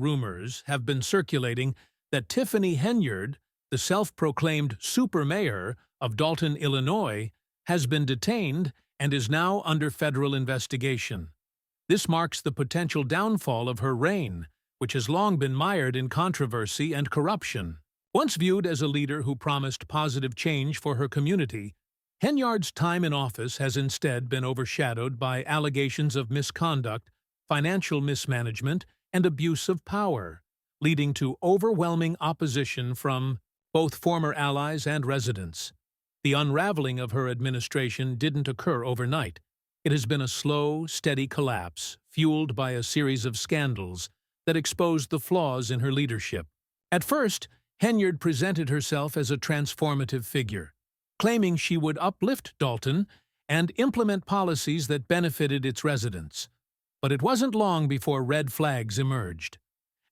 Rumors have been circulating that Tiffany Henyard, the self-proclaimed super mayor of Dalton, Illinois, has been detained and is now under federal investigation. This marks the potential downfall of her reign, which has long been mired in controversy and corruption. Once viewed as a leader who promised positive change for her community, Henyard's time in office has instead been overshadowed by allegations of misconduct, financial mismanagement, and abuse of power, leading to overwhelming opposition from both former allies and residents. The unraveling of her administration didn't occur overnight. It has been a slow, steady collapse, fueled by a series of scandals that exposed the flaws in her leadership. At first, Henyard presented herself as a transformative figure, claiming she would uplift Dalton and implement policies that benefited its residents. But it wasn't long before red flags emerged.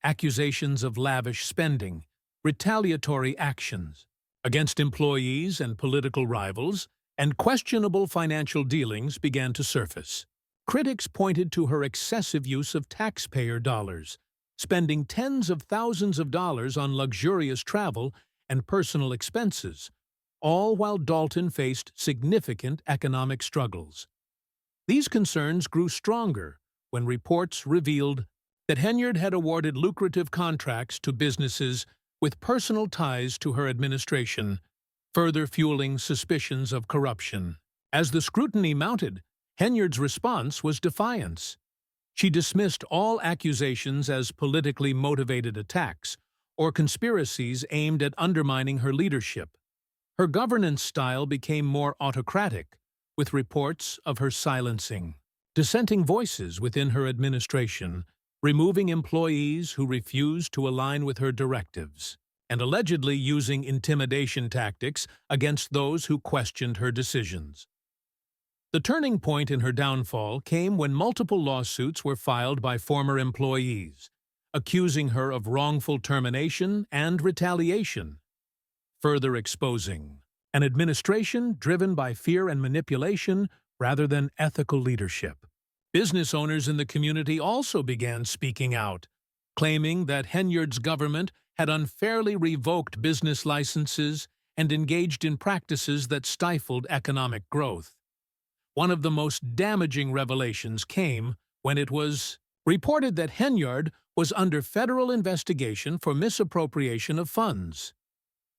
Accusations of lavish spending, retaliatory actions against employees and political rivals, and questionable financial dealings began to surface. Critics pointed to her excessive use of taxpayer dollars, spending tens of thousands of dollars on luxurious travel and personal expenses, all while Dalton faced significant economic struggles. These concerns grew stronger when reports revealed that Henyard had awarded lucrative contracts to businesses with personal ties to her administration, further fueling suspicions of corruption. As the scrutiny mounted, Henyard's response was defiance. She dismissed all accusations as politically motivated attacks or conspiracies aimed at undermining her leadership. Her governance style became more autocratic, with reports of her silencing dissenting voices within her administration, removing employees who refused to align with her directives, and allegedly using intimidation tactics against those who questioned her decisions. The turning point in her downfall came when multiple lawsuits were filed by former employees, accusing her of wrongful termination and retaliation, further exposing an administration driven by fear and manipulation rather than ethical leadership. Business owners in the community also began speaking out, claiming that Henyard's government had unfairly revoked business licenses and engaged in practices that stifled economic growth. One of the most damaging revelations came when it was reported that Henyard was under federal investigation for misappropriation of funds.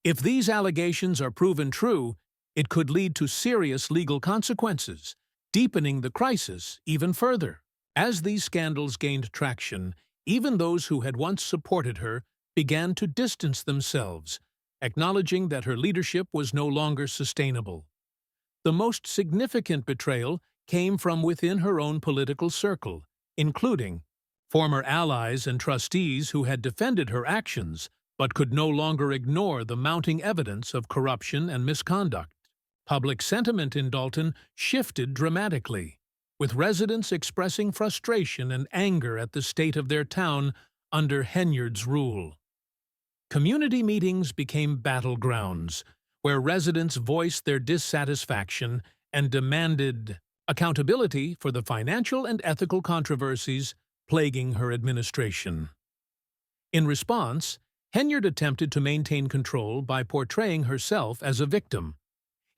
If these allegations are proven true, it could lead to serious legal consequences, deepening the crisis even further. As these scandals gained traction, even those who had once supported her began to distance themselves, acknowledging that her leadership was no longer sustainable. The most significant betrayal came from within her own political circle, including former allies and trustees who had defended her actions but could no longer ignore the mounting evidence of corruption and misconduct. Public sentiment in Dalton shifted dramatically, with residents expressing frustration and anger at the state of their town under Henyard's rule. Community meetings became battlegrounds, where residents voiced their dissatisfaction and demanded accountability for the financial and ethical controversies plaguing her administration. In response, Henyard attempted to maintain control by portraying herself as a victim,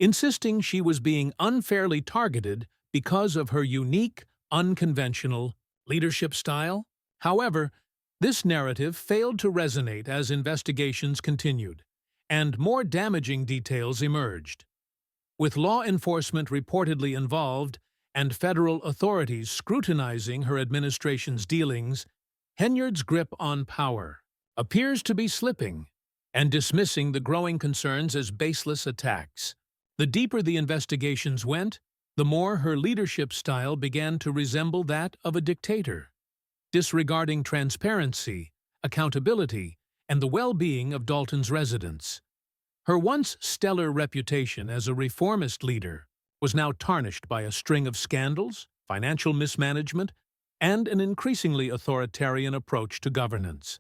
insisting she was being unfairly targeted because of her unique, unconventional leadership style. However, this narrative failed to resonate as investigations continued, and more damaging details emerged. With law enforcement reportedly involved and federal authorities scrutinizing her administration's dealings, Henyard's grip on power appears to be slipping and dismissing the growing concerns as baseless attacks. The deeper the investigations went, the more her leadership style began to resemble that of a dictator, disregarding transparency, accountability, and the well-being of Dalton's residents. Her once stellar reputation as a reformist leader was now tarnished by a string of scandals, financial mismanagement, and an increasingly authoritarian approach to governance.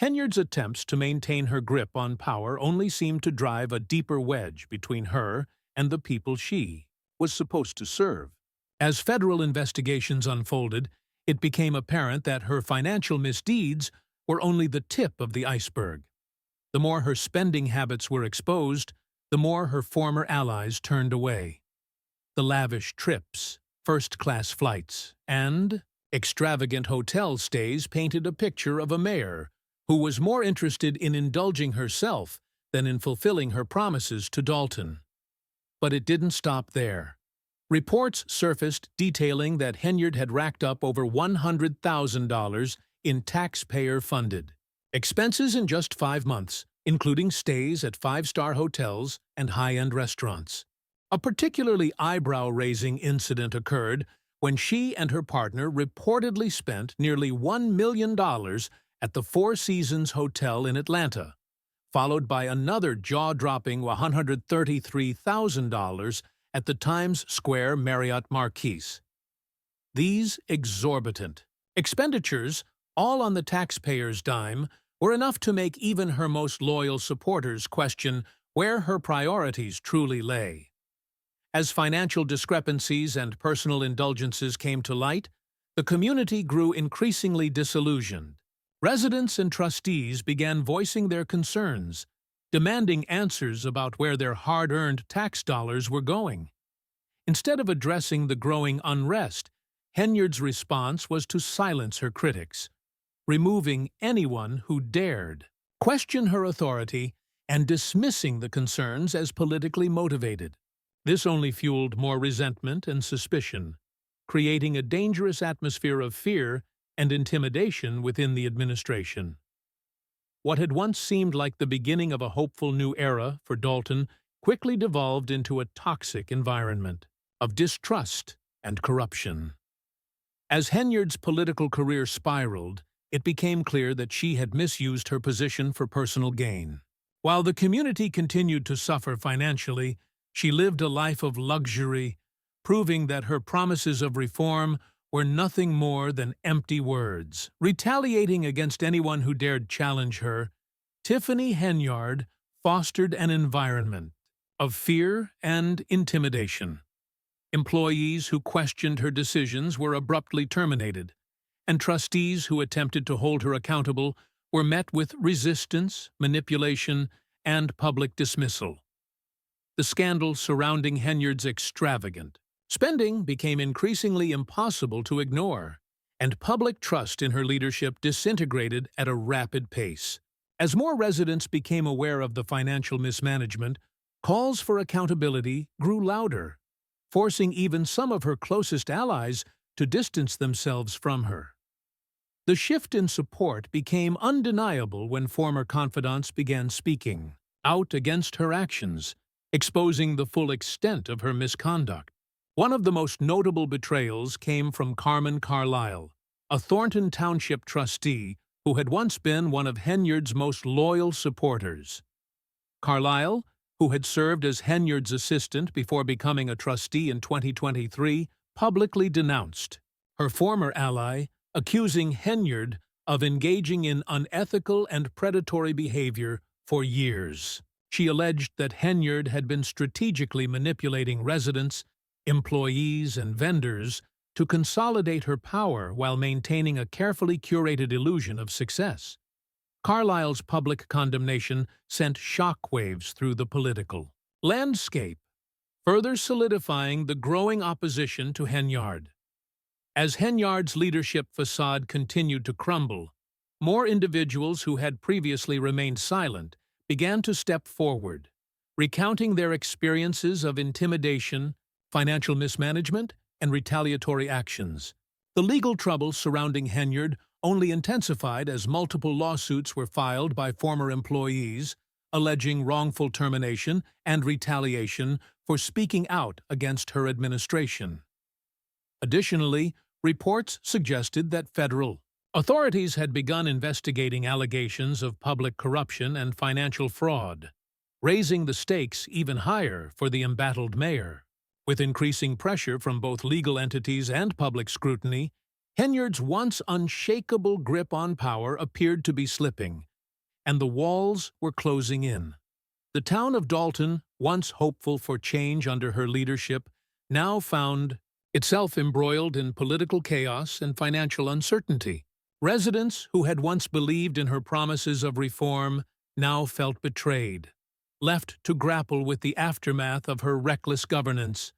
Henyard's attempts to maintain her grip on power only seemed to drive a deeper wedge between her and the people she was supposed to serve. As federal investigations unfolded, it became apparent that her financial misdeeds were only the tip of the iceberg. The more her spending habits were exposed, the more her former allies turned away. The lavish trips, first-class flights, and extravagant hotel stays painted a picture of a mayor who was more interested in indulging herself than in fulfilling her promises to Dalton. But it didn't stop there. Reports surfaced detailing that Henyard had racked up over $100,000 in taxpayer-funded expenses in just 5 months, including stays at five-star hotels and high-end restaurants. A particularly eyebrow-raising incident occurred when she and her partner reportedly spent nearly $1 million at the Four Seasons Hotel in Atlanta, followed by another jaw-dropping $133,000 at the Times Square Marriott Marquis. These exorbitant expenditures, all on the taxpayer's dime, were enough to make even her most loyal supporters question where her priorities truly lay. As financial discrepancies and personal indulgences came to light, the community grew increasingly disillusioned. Residents and trustees began voicing their concerns, demanding answers about where their hard-earned tax dollars were going. Instead of addressing the growing unrest, Henyard's response was to silence her critics, removing anyone who dared question her authority and dismissing the concerns as politically motivated. This only fueled more resentment and suspicion, creating a dangerous atmosphere of fear and intimidation within the administration. What had once seemed like the beginning of a hopeful new era for Dalton quickly devolved into a toxic environment of distrust and corruption. As Henyard's political career spiraled, it became clear that she had misused her position for personal gain. While the community continued to suffer financially, she lived a life of luxury, proving that her promises of reform were nothing more than empty words. Retaliating against anyone who dared challenge her, Tiffany Henyard fostered an environment of fear and intimidation. Employees who questioned her decisions were abruptly terminated, and trustees who attempted to hold her accountable were met with resistance, manipulation, and public dismissal. The scandal surrounding Henyard's extravagant spending became increasingly impossible to ignore, and public trust in her leadership disintegrated at a rapid pace. As more residents became aware of the financial mismanagement, calls for accountability grew louder, forcing even some of her closest allies to distance themselves from her. The shift in support became undeniable when former confidants began speaking out against her actions, exposing the full extent of her misconduct. One of the most notable betrayals came from Carmen Carlisle, a Thornton Township trustee who had once been one of Henyard's most loyal supporters. Carlisle, who had served as Henyard's assistant before becoming a trustee in 2023, publicly denounced her former ally, accusing Henyard of engaging in unethical and predatory behavior for years. She alleged that Henyard had been strategically manipulating residents, employees, and vendors to consolidate her power while maintaining a carefully curated illusion of success. Carlisle's public condemnation sent shockwaves through the political landscape, further solidifying the growing opposition to Henyard. As Henyard's leadership facade continued to crumble, more individuals who had previously remained silent began to step forward, recounting their experiences of intimidation, financial mismanagement, and retaliatory actions. The legal trouble surrounding Henyard only intensified as multiple lawsuits were filed by former employees, alleging wrongful termination and retaliation for speaking out against her administration. Additionally, reports suggested that federal authorities had begun investigating allegations of public corruption and financial fraud, raising the stakes even higher for the embattled mayor. With increasing pressure from both legal entities and public scrutiny, Henyard's once unshakable grip on power appeared to be slipping, and the walls were closing in. The town of Dalton, once hopeful for change under her leadership, now found itself embroiled in political chaos and financial uncertainty. Residents who had once believed in her promises of reform now felt betrayed, left to grapple with the aftermath of her reckless governance.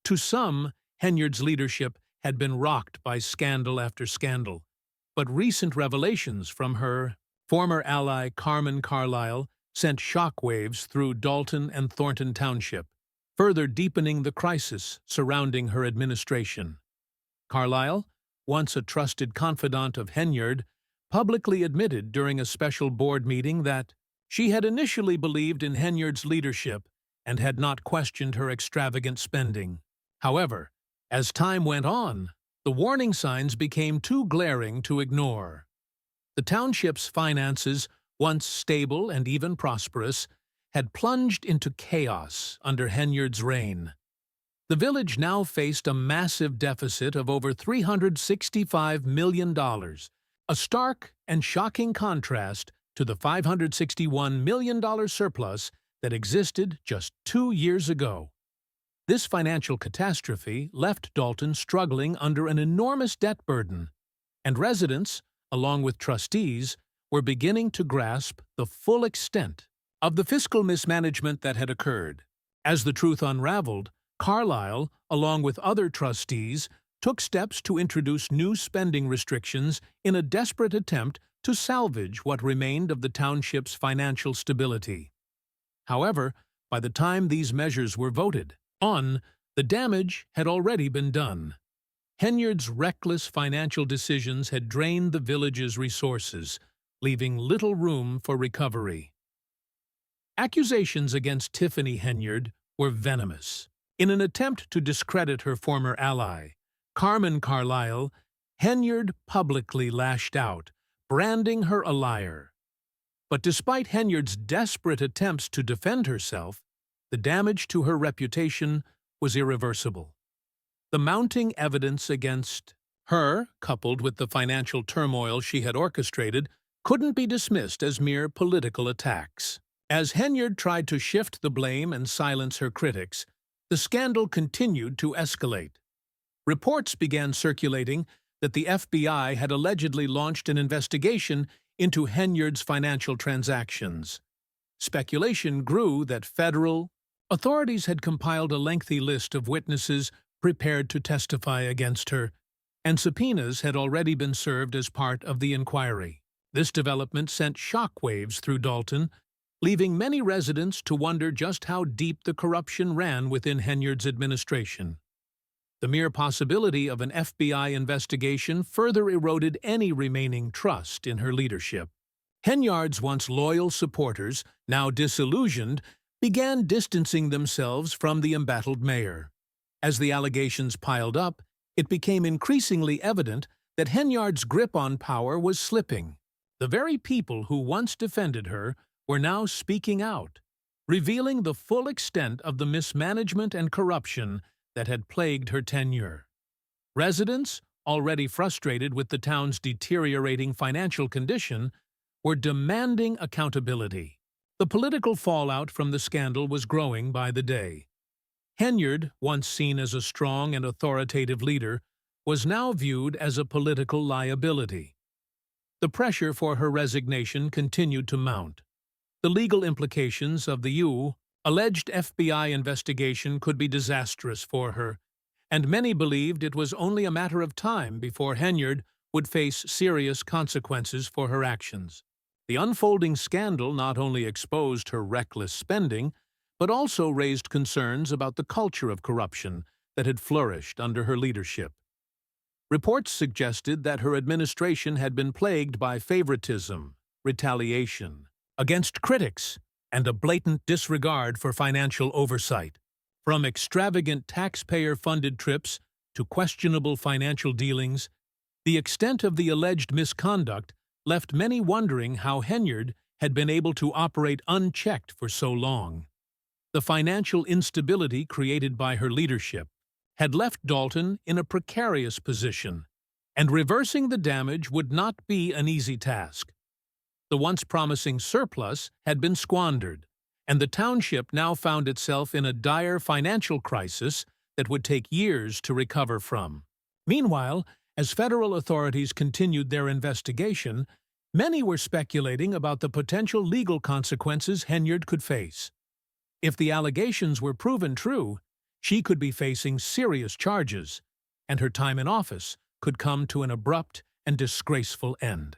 To some, Henyard's leadership had been rocked by scandal after scandal, but recent revelations from her former ally Carmen Carlisle sent shockwaves through Dalton and Thornton Township, further deepening the crisis surrounding her administration. Carlisle, once a trusted confidant of Henyard, publicly admitted during a special board meeting that she had initially believed in Henyard's leadership and had not questioned her extravagant spending. However, as time went on, the warning signs became too glaring to ignore. The township's finances, once stable and even prosperous, had plunged into chaos under Henyard's reign. The village now faced a massive deficit of over $365 million, a stark and shocking contrast to the $561 million surplus that existed just 2 years ago. This financial catastrophe left Dalton struggling under an enormous debt burden, and residents, along with trustees, were beginning to grasp the full extent of the fiscal mismanagement that had occurred. As the truth unraveled, Carlisle, along with other trustees, took steps to introduce new spending restrictions in a desperate attempt to salvage what remained of the township's financial stability. However, by the time these measures were voted on, the damage had already been done. Henyard's reckless financial decisions had drained the village's resources, leaving little room for recovery. Accusations against Tiffany Henyard were venomous. In an attempt to discredit her former ally, Carmen Carlisle, Henyard publicly lashed out, branding her a liar. But despite Henyard's desperate attempts to defend herself, the damage to her reputation was irreversible. The mounting evidence against her, coupled with the financial turmoil she had orchestrated, couldn't be dismissed as mere political attacks. As Henyard tried to shift the blame and silence her critics, the scandal continued to escalate. Reports began circulating that the FBI had allegedly launched an investigation into Henyard's financial transactions. Speculation grew that federal authorities had compiled a lengthy list of witnesses prepared to testify against her, and subpoenas had already been served as part of the inquiry. This development sent shockwaves through Dalton, leaving many residents to wonder just how deep the corruption ran within Henyard's administration. The mere possibility of an FBI investigation further eroded any remaining trust in her leadership. Henyard's once loyal supporters, now disillusioned, began distancing themselves from the embattled mayor. As the allegations piled up, it became increasingly evident that Henyard's grip on power was slipping. The very people who once defended her were now speaking out, revealing the full extent of the mismanagement and corruption that had plagued her tenure. Residents, already frustrated with the town's deteriorating financial condition, were demanding accountability. The political fallout from the scandal was growing by the day. Henyard, once seen as a strong and authoritative leader, was now viewed as a political liability. The pressure for her resignation continued to mount. The legal implications of the alleged FBI investigation could be disastrous for her, and many believed it was only a matter of time before Henyard would face serious consequences for her actions. The unfolding scandal not only exposed her reckless spending, but also raised concerns about the culture of corruption that had flourished under her leadership. Reports suggested that her administration had been plagued by favoritism, retaliation against critics, and a blatant disregard for financial oversight. From extravagant taxpayer-funded trips to questionable financial dealings, the extent of the alleged misconduct left many wondering how Henyard had been able to operate unchecked for so long. The financial instability created by her leadership had left Dalton in a precarious position, and reversing the damage would not be an easy task. The once promising surplus had been squandered, and the township now found itself in a dire financial crisis that would take years to recover from. Meanwhile, as federal authorities continued their investigation, many were speculating about the potential legal consequences Henyard could face. If the allegations were proven true, she could be facing serious charges, and her time in office could come to an abrupt and disgraceful end.